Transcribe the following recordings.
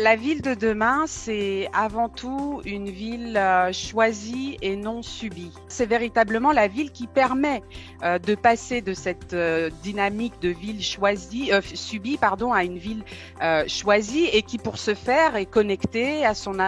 La ville de demain, c'est avant tout une ville choisie et non subie. C'est véritablement la ville qui permet de passer de cette dynamique de ville subie à une ville choisie et qui, pour ce faire, est connectée à son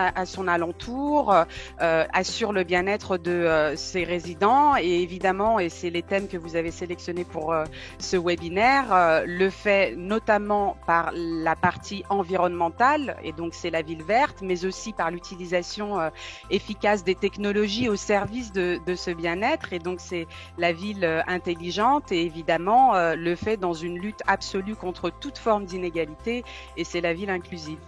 alentour, assure le bien-être de ses résidents et évidemment, et c'est les thèmes que vous avez sélectionnés pour ce webinaire, le fait notamment par la partie environnementale, et donc c'est la ville verte, mais aussi par l'utilisation efficace des technologies au service de ce bien-être, et donc c'est la ville intelligente et évidemment le fait dans une lutte absolue contre toute forme d'inégalité, et c'est la ville inclusive.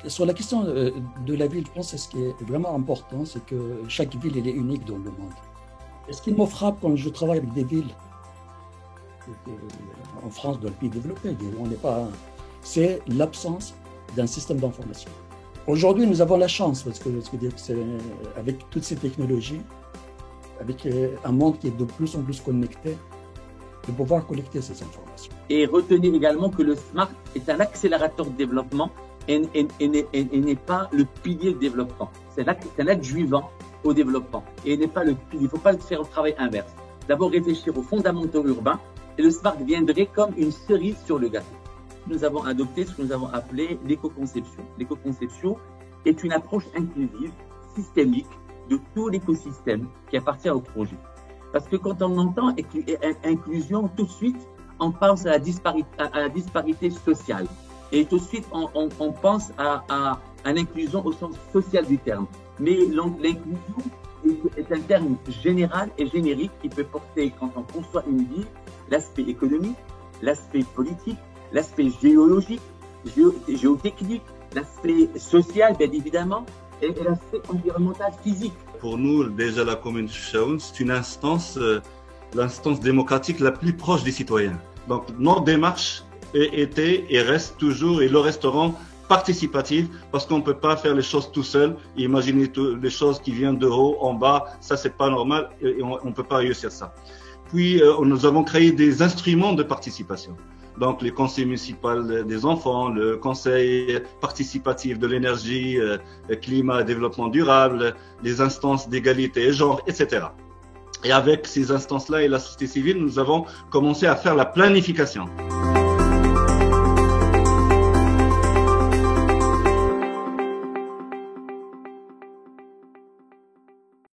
Sur la question de la ville, je pense que ce qui est vraiment important, c'est que chaque ville elle est unique dans le monde. Et ce qui me frappe quand je travaille avec des villes en France, dans le pays développé, on n'est pas, c'est l'absence d'un système d'information. Aujourd'hui, nous avons la chance, parce que avec toutes ces technologies, avec un monde qui est de plus en plus connecté, de pouvoir collecter ces informations. Et retenir également que le SMART est un accélérateur de développement et n'est pas le pilier de développement. C'est un adjuvant au développement et n'est pas le pilier. Il ne faut pas faire le travail inverse. D'abord réfléchir aux fondamentaux urbains et le SMART viendrait comme une cerise sur le gâteau. Nous avons adopté ce que nous avons appelé l'éco-conception. L'éco-conception est une approche inclusive, systémique de tout l'écosystème qui appartient au projet. Parce que quand on entend inclusion, tout de suite, on pense à la disparité sociale. Et tout de suite, on pense à l'inclusion au sens social du terme. Mais l'inclusion est un terme général et générique qui peut porter, quand on conçoit une ville, l'aspect économique, l'aspect politique, l'aspect géologique, géotechnique, l'aspect social, bien évidemment, et l'aspect environnemental physique. Pour nous, déjà, la commune de Chefchaouen, c'est une instance, l'instance démocratique la plus proche des citoyens. Donc, nos démarches étaient et restent toujours, et le resteront, participative, parce qu'on ne peut pas faire les choses tout seul. Imaginer les choses qui viennent de haut en bas, ça c'est pas normal et on ne peut pas réussir ça. Puis nous avons créé des instruments de participation. Donc les conseils municipaux des enfants, le conseil participatif de l'énergie, climat et développement durable, les instances d'égalité et genre, etc. Et avec ces instances-là et la société civile, nous avons commencé à faire la planification.